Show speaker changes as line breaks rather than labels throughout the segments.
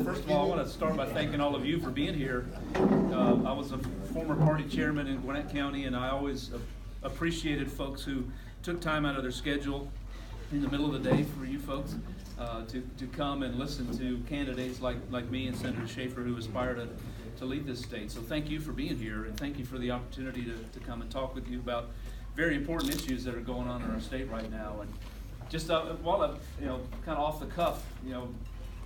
first of all, I want to start by thanking all of you for being here. I was a former party chairman in Gwinnett County, and I always appreciated folks who took time out of their schedule in the middle of the day for you folks to come and listen to candidates like me and Senator Schaefer, who aspire to lead this state. So thank you for being here, and thank you for the opportunity to come and talk with you about very important issues that are going on in our state right now. And just while kind of off the cuff,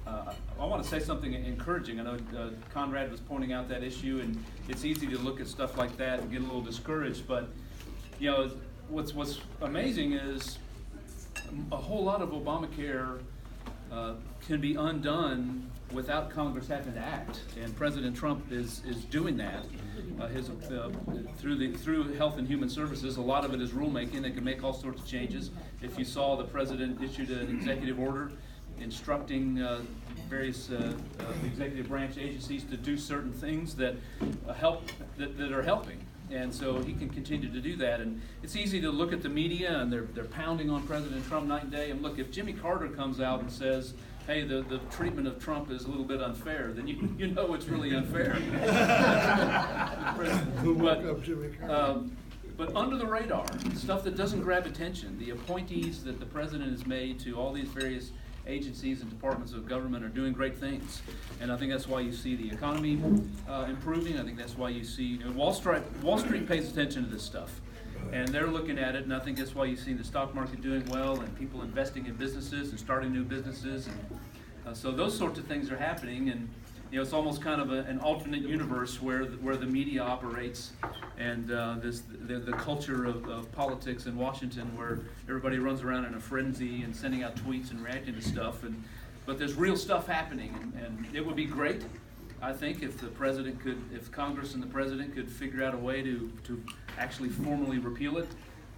I want to say something encouraging. I know Conrad was pointing out that issue, and it's easy to look at stuff like that and get a little discouraged. But what's amazing is a whole lot of Obamacare can be undone without Congress having to act, and President Trump is doing that. Through Health and Human Services, a lot of it is rulemaking. They can make all sorts of changes. If you saw, the president issued an executive order instructing various executive branch agencies to do certain things that that are helping. And so he can continue to do that. And it's easy to look at the media, and they're pounding on President Trump night and day. And look, if Jimmy Carter comes out and says, hey, the treatment of Trump is a little bit unfair, then you know it's really unfair.
Who woke up Jimmy Carter?
But under the radar, stuff that doesn't grab attention, the appointees that the president has made to all these various agencies and departments of government are doing great things. And I think that's why you see the economy improving. I think that's why you see Wall Street pays attention to this stuff. And they're looking at it, and I think that's why you see the stock market doing well and people investing in businesses and starting new businesses. And so those sorts of things are happening, and it's almost kind of an alternate universe where the media operates, and the culture of politics in Washington, where everybody runs around in a frenzy and sending out tweets and reacting to stuff. But there's real stuff happening, and it would be great, I think, if Congress and the president could figure out a way to actually formally repeal it.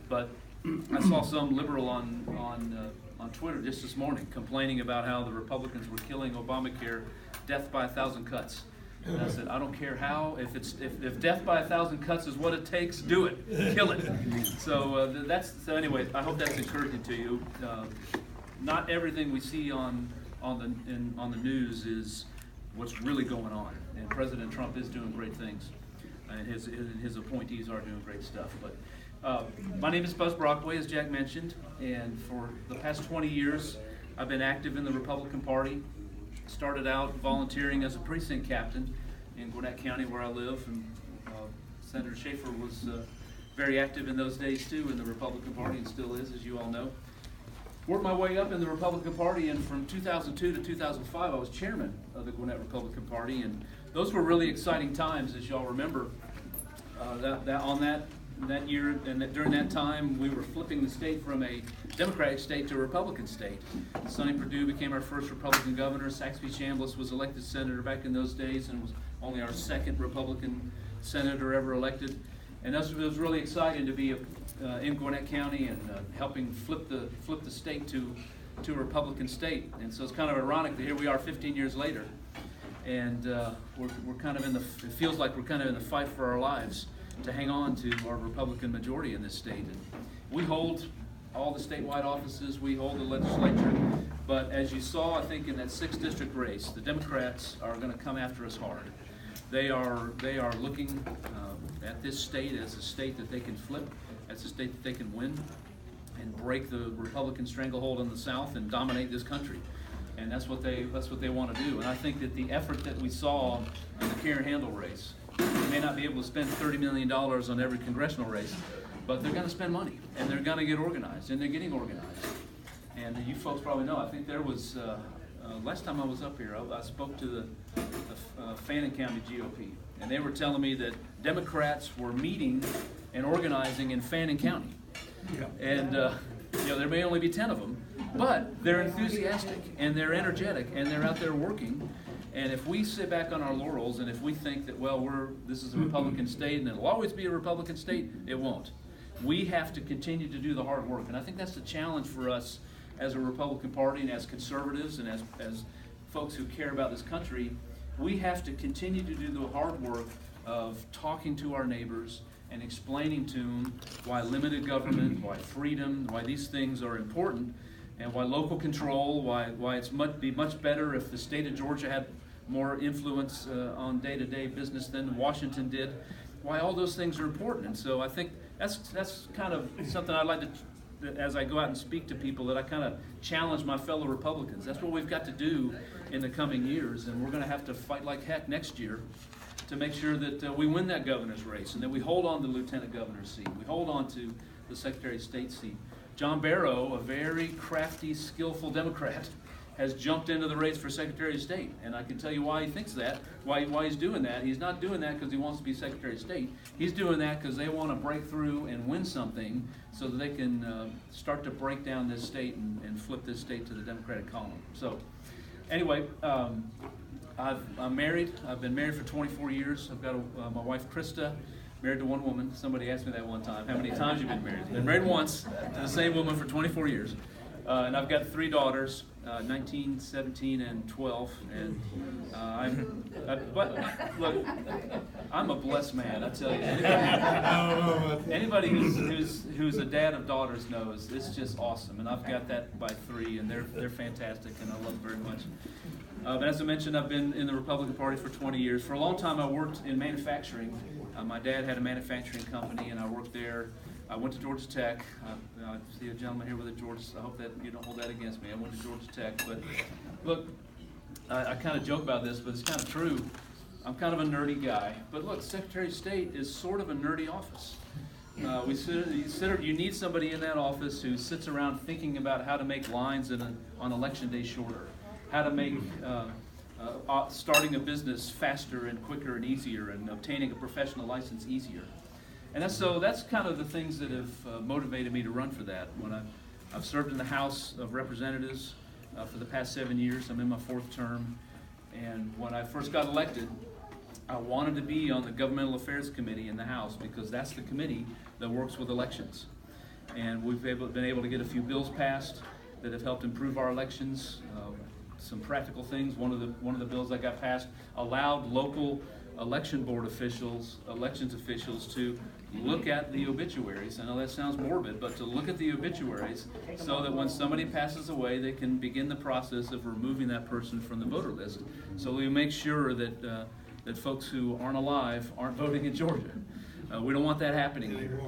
But I saw some liberal on Twitter just this morning complaining about how the Republicans were killing Obamacare, death by 1,000 cuts. And I said, I don't care how. If death by 1,000 cuts is what it takes, do it, kill it. So anyway. I hope that's encouraging to you. Not everything we see on the news is what's really going on, and President Trump is doing great things, and his appointees are doing great stuff. But my name is Buzz Brockway, as Jack mentioned, and for the past 20 years, I've been active in the Republican Party. Started out volunteering as a precinct captain in Gwinnett County, where I live, and Senator Schaefer was very active in those days too in the Republican Party, and still is, as you all know. Worked my way up in the Republican Party, and from 2002 to 2005, I was chairman of the Gwinnett Republican Party, and those were really exciting times, as y'all remember. That year, and during that time, we were flipping the state from a Democratic state to a Republican state. Sonny Perdue became our first Republican governor. Saxby Chambliss was elected senator back in those days, and was only our second Republican senator ever elected. And it was really exciting to be in Gwinnett County and helping flip the state to a Republican state. And so it's kind of ironic that here we are 15 years later, and we're kind of it feels like we're kind of in the fight for our lives to hang on to our Republican majority in this state. And we hold all the statewide offices, we hold the legislature, but as you saw, I think in that 6th district race, the Democrats are going to come after us hard. They are looking at this state as a state that they can flip, as a state that they can win, and break the Republican stranglehold in the South and dominate this country. And that's what they want to do. And I think that the effort that we saw in the Karen Handel race, they may not be able to spend $30 million on every congressional race, but they're going to spend money, and they're going to get organized, and they're getting organized. And you folks probably know, I think there was, last time I was up here, I spoke to the Fannin County GOP, and they were telling me that Democrats were meeting and organizing in Fannin County. Yeah. And there may only be 10 of them, but they're enthusiastic, and they're energetic, and they're out there working. And if we sit back on our laurels, and if we think that, this is a Republican state and it'll always be a Republican state, it won't. We have to continue to do the hard work. And I think that's the challenge for us as a Republican Party and as conservatives and as folks who care about this country. We have to continue to do the hard work of talking to our neighbors and explaining to them why limited government, why freedom, why these things are important, and why local control, why it's be much better if the state of Georgia had more influence on day-to-day business than Washington did, why all those things are important. And so I think that's kind of something I'd like to, as I go out and speak to people, that I kind of challenge my fellow Republicans. That's what we've got to do in the coming years, and we're going to have to fight like heck next year to make sure that we win that governor's race and that we hold on to the lieutenant governor's seat. We hold on to the Secretary of State seat. John Barrow, a very crafty, skillful Democrat, has jumped into the race for Secretary of State. And I can tell you why he thinks that, why he's doing that. He's not doing that because he wants to be Secretary of State. He's doing that because they want to break through and win something so that they can start to break down this state and flip this state to the Democratic column. So anyway, I'm married. I've been married for 24 years. I've got my wife, Krista, married to one woman. Somebody asked me that one time, how many times you've been married? I've been married once to the same woman for 24 years. And I've got 3 daughters, 19, 17, and 12. And but look, I'm a blessed man, I tell you. Anybody who's a dad of daughters knows it's just awesome. And I've got that by 3, and they're fantastic, and I love them very much. But as I mentioned, I've been in the Republican Party for 20 years. For a long time, I worked in manufacturing. My dad had a manufacturing company, and I worked there. I went to Georgia Tech. I see a gentleman here with a Georgia. I hope that you don't hold that against me. I went to Georgia Tech. But look, I kind of joke about this, but it's kind of true. I'm kind of a nerdy guy. But look, Secretary of State is sort of a nerdy office. You need somebody in that office who sits around thinking about how to make lines on election day shorter, how to make starting a business faster and quicker and easier, and obtaining a professional license easier. And that's kind of the things that have motivated me to run for that. When I've served in the House of Representatives for the past 7 years. I'm in my 4th term. And when I first got elected, I wanted to be on the Governmental Affairs Committee in the House, because that's the committee that works with elections. And we've been able to get a few bills passed that have helped improve our elections. Some practical things. One of the bills that got passed allowed local election board officials, elections officials, to look at the obituaries. I know that sounds morbid, but to look at the obituaries so that when somebody passes away, they can begin the process of removing that person from the voter list. So we make sure that that folks who aren't alive aren't voting in Georgia. We don't want that happening here.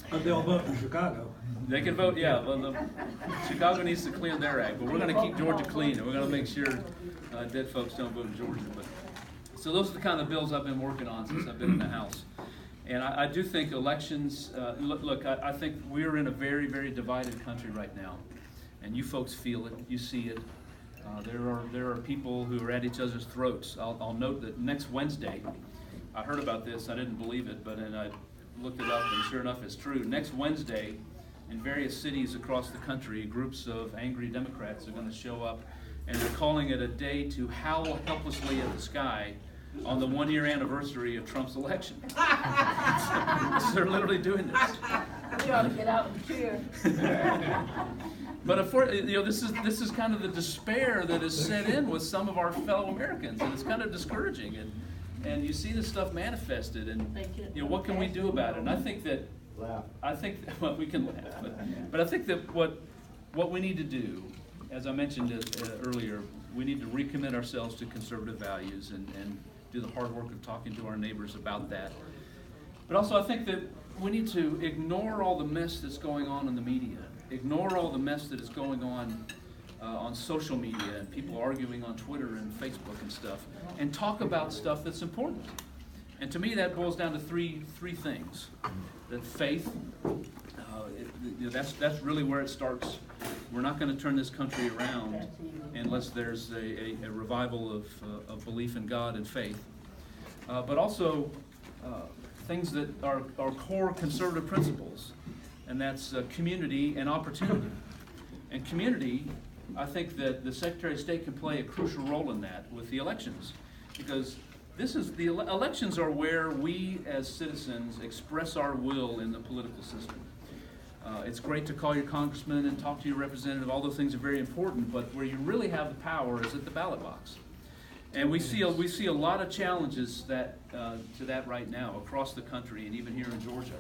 But they'll vote in Chicago.
They can vote, yeah. Well, Chicago needs to clear their act, but we're going to keep Georgia clean, and we're going to make sure dead folks don't vote in Georgia. But so those are the kind of bills I've been working on since I've been in the House. And I do think elections, look, I think we're in a very, very divided country right now. And you folks feel it, you see it. There are people who are at each other's throats. I'll note that next Wednesday, I heard about this, I didn't believe it, but then I looked it up, and sure enough it's true. Next Wednesday, in various cities across the country, groups of angry Democrats are going to show up, and they're calling it a day to howl helplessly at the sky on the 1-year anniversary of Trump's election. They're literally doing this.
We ought to get out and cheer.
But this is kind of the despair that is set in with some of our fellow Americans, and it's kind of discouraging. And you see this stuff manifested, and what can we do about it? And I think that well, we can laugh, but I think that what we need to do, as I mentioned earlier, we need to recommit ourselves to conservative values and do the hard work of talking to our neighbors about that. But also I think that we need to ignore all the mess that's going on in the media, ignore all the mess that is going on social media and people arguing on Twitter and Facebook and stuff, and talk about stuff that's important. And to me that boils down to three things. That faith, that's really where it starts. We're not going to turn this country around unless there's a revival of belief in God and faith. But also things that are core conservative principles, and that's community and opportunity. And community, I think that the Secretary of State can play a crucial role in that with the elections, because the elections are where we as citizens express our will in the political system. It's great to call your congressman and talk to your representative. All those things are very important, but where you really have the power is at the ballot box. And we see a lot of challenges to that right now across the country, and even here in Georgia.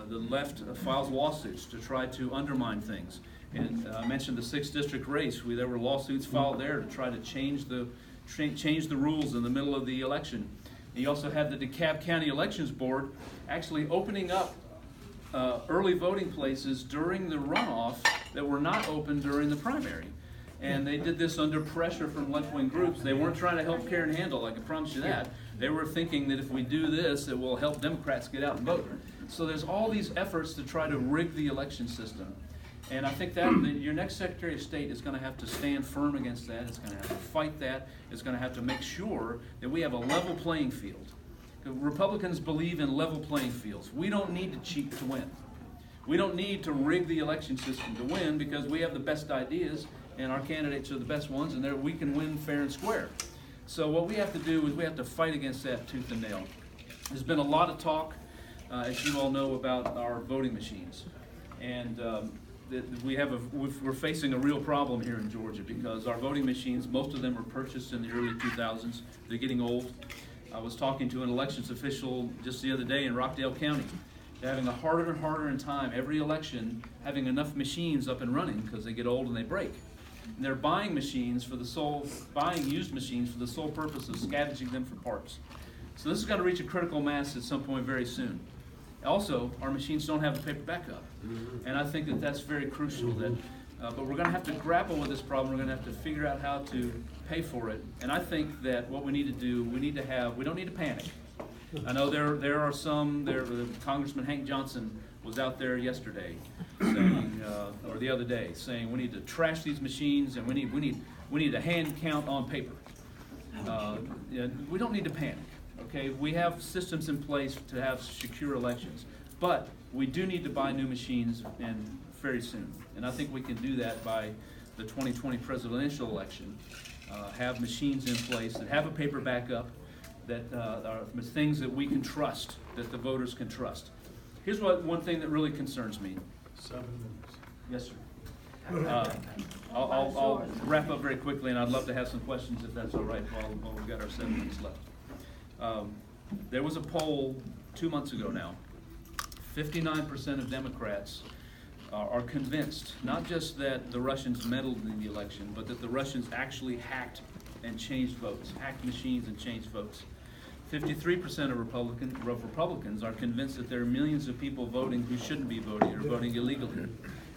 The left files lawsuits to try to undermine things. And I mentioned the 6th district race. There were lawsuits filed there to try to change the changed the rules in the middle of the election. You also had the DeKalb County Elections Board actually opening up early voting places during the runoff that were not open during the primary. And they did this under pressure from left-wing groups. They weren't trying to help Karen Handel, I can promise you that. They were thinking that if we do this, it will help Democrats get out and vote. So there's all these efforts to try to rig the election system. And I think that your next Secretary of State is going to have to stand firm against that. It's going to have to fight that. It's going to have to make sure that we have a level playing field. Republicans believe in level playing fields. We don't need to cheat to win. We don't need to rig the election system to win because we have the best ideas and our candidates are the best ones, and we can win fair and square. So what we have to do is we have to fight against that tooth and nail. There's been a lot of talk, as you all know, about our voting machines. And we're facing a real problem here in Georgia because our voting machines, most of them were purchased in the early 2000s. They're getting old. I was talking to an elections official just the other day in Rockdale County. They're having a harder and harder time every election having enough machines up and running because they get old and they break. And they're buying used machines for the sole purpose of scavenging them for parts. So this is going to reach a critical mass at some point very soon. Also, our machines don't have a paper backup, and I think that that's very crucial. But we're going to have to grapple with this problem. We're going to have to figure out how to pay for it. And I think that what we need to do, we don't need to panic. I know there are some. Congressman Hank Johnson was out there yesterday, saying, or the other day, saying we need to trash these machines and we need a hand count on paper. We don't need to panic. Okay, we have systems in place to have secure elections, but we do need to buy new machines and very soon. And I think we can do that by the 2020 presidential election. Have machines in place that have a paper backup, that are things that we can trust, that the voters can trust. Here's one thing that really concerns me.
7 minutes.
Yes, sir. I'll wrap up very quickly, and I'd love to have some questions if that's all right while we've got our 7 minutes left. There was a poll 2 months ago now. 59% of Democrats are convinced, not just that the Russians meddled in the election, but that the Russians actually hacked and changed votes, hacked machines and changed votes. 53% of Republicans are convinced that there are millions of people voting who shouldn't be voting or voting illegally.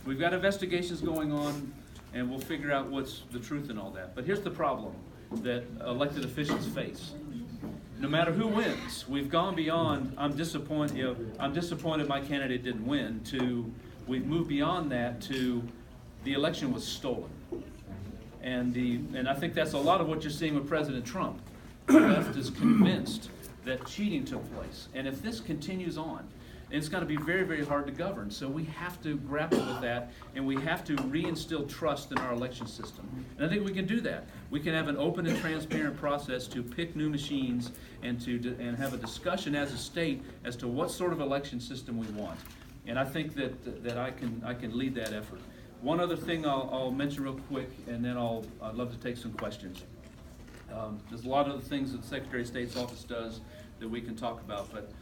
We've got investigations going on, and we'll figure out what's the truth in all that. But here's the problem that elected officials face. No matter who wins, we've gone beyond, I'm disappointed my candidate didn't win, to we've moved beyond that to the election was stolen. And I think that's a lot of what you're seeing with President Trump. The left is convinced that cheating took place. And if this continues on, it's going to be very, very hard to govern. So we have to grapple with that, and we have to reinstill trust in our election system. And I think we can do that. We can have an open and transparent process to pick new machines and have a discussion as a state as to what sort of election system we want. And I think that I can lead that effort. One other thing I'll mention real quick, and then I'd love to take some questions. There's a lot of the things that the Secretary of State's office does that we can talk about, but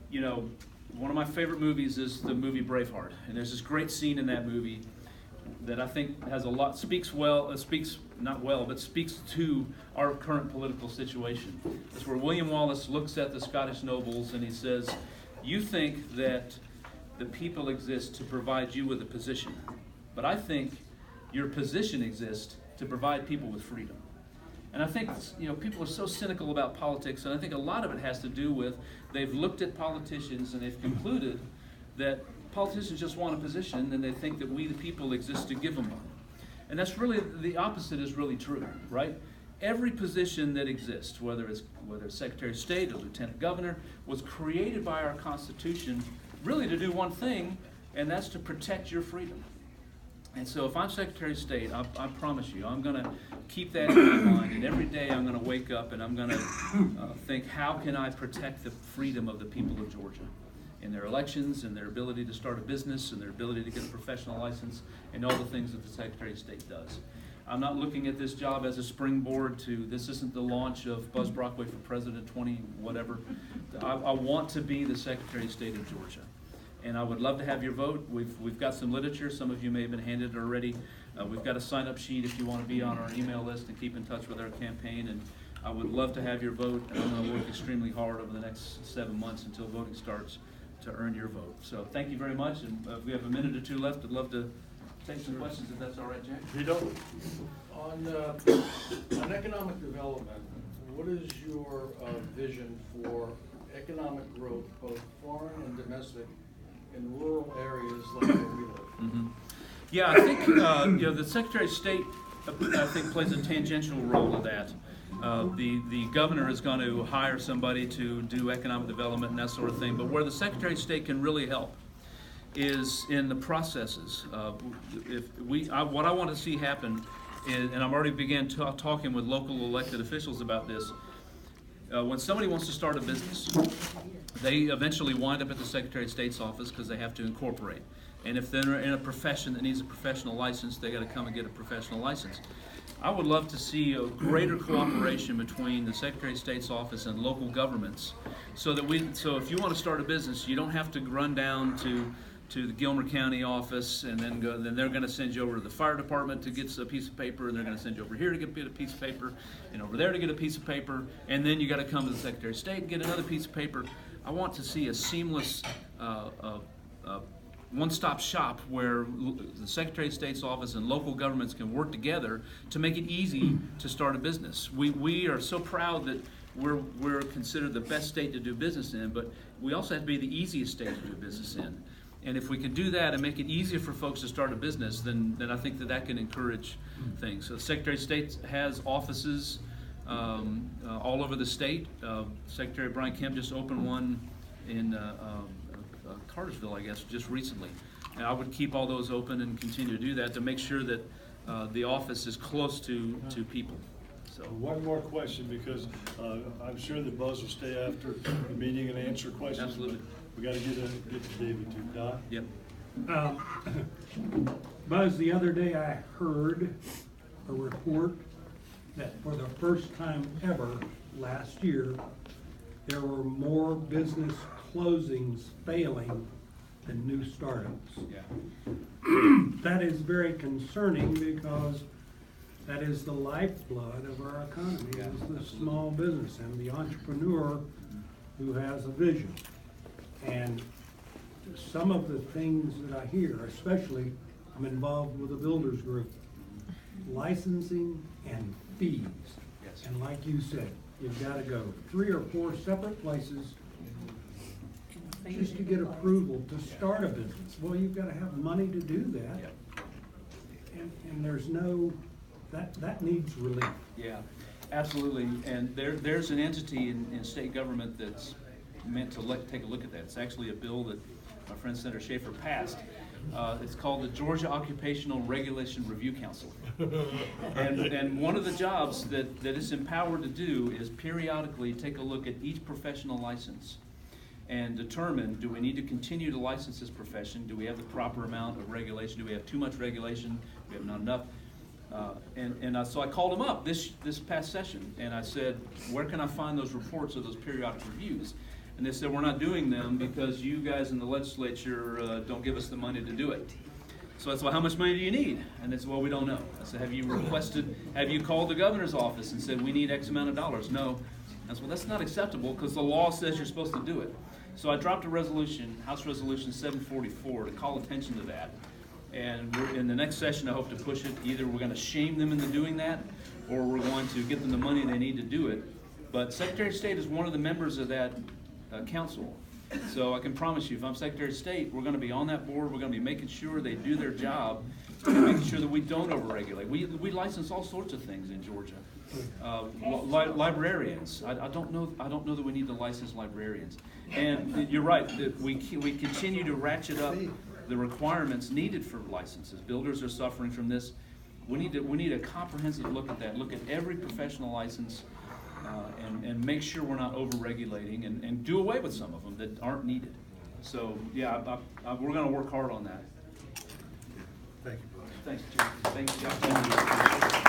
you know, one of my favorite movies is the movie Braveheart, and there's this great scene in that movie that I think has a lot, speaks to our current political situation. It's where William Wallace looks at the Scottish nobles and he says, "You think that the people exist to provide you with a position, but I think your position exists to provide people with freedom." And I think, you know, people are so cynical about politics, and I think a lot of it has to do with they've looked at politicians and they've concluded that politicians just want a position, and they think that we the people exist to give them one. And that's really, the opposite is really true, right? Every position that exists, whether it's Secretary of State or Lieutenant Governor, was created by our Constitution really to do one thing, and that's to protect your freedom. And so if I'm Secretary of State, I promise you, I'm going to keep that in my mind, and every day I'm going to wake up and I'm going to think, how can I protect the freedom of the people of Georgia in their elections and their ability to start a business and their ability to get a professional license and all the things that the Secretary of State does. I'm not looking at this job as a springboard to, this isn't the launch of Buzz Brockway for President 20 whatever. I want to be the Secretary of State of Georgia. And I would love to have your vote. We've got some literature. Some of you may have been handed it already. We've got a sign-up sheet if you want to be on our email list and keep in touch with our campaign, and I would love to have your vote, and I'm going to work extremely hard over the next 7 months until voting starts to earn your vote. So thank you very much, and if we have a minute or two left, I'd love to take some questions if that's all right, Jack.
On economic development, what is your vision for economic growth, both foreign and domestic, in rural areas like where we live?
Mm-hmm. Yeah, I think the Secretary of State, I think, plays a tangential role of that. The governor is going to hire somebody to do economic development and that sort of thing, but where the Secretary of State can really help is in the processes. What I want to see happen is, and I've already began talking with local elected officials about this, when somebody wants to start a business, they eventually wind up at the Secretary of State's office because they have to incorporate. And if they're in a profession that needs a professional license, they got to come and get a professional license. I would love to see a greater cooperation between the Secretary of State's office and local governments, so if you want to start a business, you don't have to run down to the Gilmer County office and then they're going to send you over to the fire department to get a piece of paper, and they're going to send you over here to get a piece of paper, and over there to get a piece of paper, and then you got to come to the Secretary of State and get another piece of paper. I want to see a seamless one-stop shop where the Secretary of State's office and local governments can work together to make it easy to start a business. We are so proud that we're considered the best state to do business in, but we also have to be the easiest state to do business in. And if we can do that and make it easier for folks to start a business, then I think that can encourage things. So the Secretary of State has offices all over the state. Secretary Brian Kemp just opened one in Cartersville, I guess, just recently. And I would keep all those open and continue to do that to make sure that the office is close to people. So
one more question, because I'm sure that Buzz will stay after the meeting and answer questions.
Absolutely.
We got to get to David too. Don?
Yep.
Buzz, the other day I heard a report that for the first time ever last year, there were more business closings failing than new startups.
Yeah.
That is very concerning because that is the lifeblood of our economy, is the small business and the entrepreneur who has a vision. And some of the things that I hear, especially I'm involved with a builders group, licensing and fees.
Yes.
And like you said, you've got to go 3 or 4 separate places just to get approval to start a business. Well, you've got to have money to do that.
Yep.
And there's no, that needs relief.
Yeah, absolutely. And there's an entity in state government that's meant to take a look at that. It's actually a bill that my friend Senator Schaefer passed. It's called the Georgia Occupational Regulation Review Council. And one of the jobs that it's empowered to do is periodically take a look at each professional license and determine, do we need to continue to license this profession? Do we have the proper amount of regulation? Do we have too much regulation? Do we have not enough? So I called him up this past session, and I said, where can I find those reports of those periodic reviews? And they said, we're not doing them because you guys in the legislature don't give us the money to do it. So I said, well, how much money do you need? And they said, well, we don't know. I said, have you called the governor's office and said, we need X amount of dollars? No. I said, well, that's not acceptable because the law says you're supposed to do it. So I dropped a resolution, House Resolution 744, to call attention to that. And in the next session, I hope to push it. Either we're going to shame them into doing that, or we're going to give them the money they need to do it. But Secretary of State is one of the members of that council. So I can promise you, if I'm Secretary of State, we're going to be on that board. We're going to be making sure they do their job, and making sure that we don't overregulate. We license all sorts of things in Georgia. Librarians. I don't know that we need to license librarians. And you're right. That we continue to ratchet up the requirements needed for licenses. Builders are suffering from this. We need a comprehensive look at that. Look at every professional license. And make sure we're not over-regulating and do away with some of them that aren't needed. So, yeah, we're going to work hard on that.
Thank you, Buzz.
Thanks, Jim. Thanks, Jeff.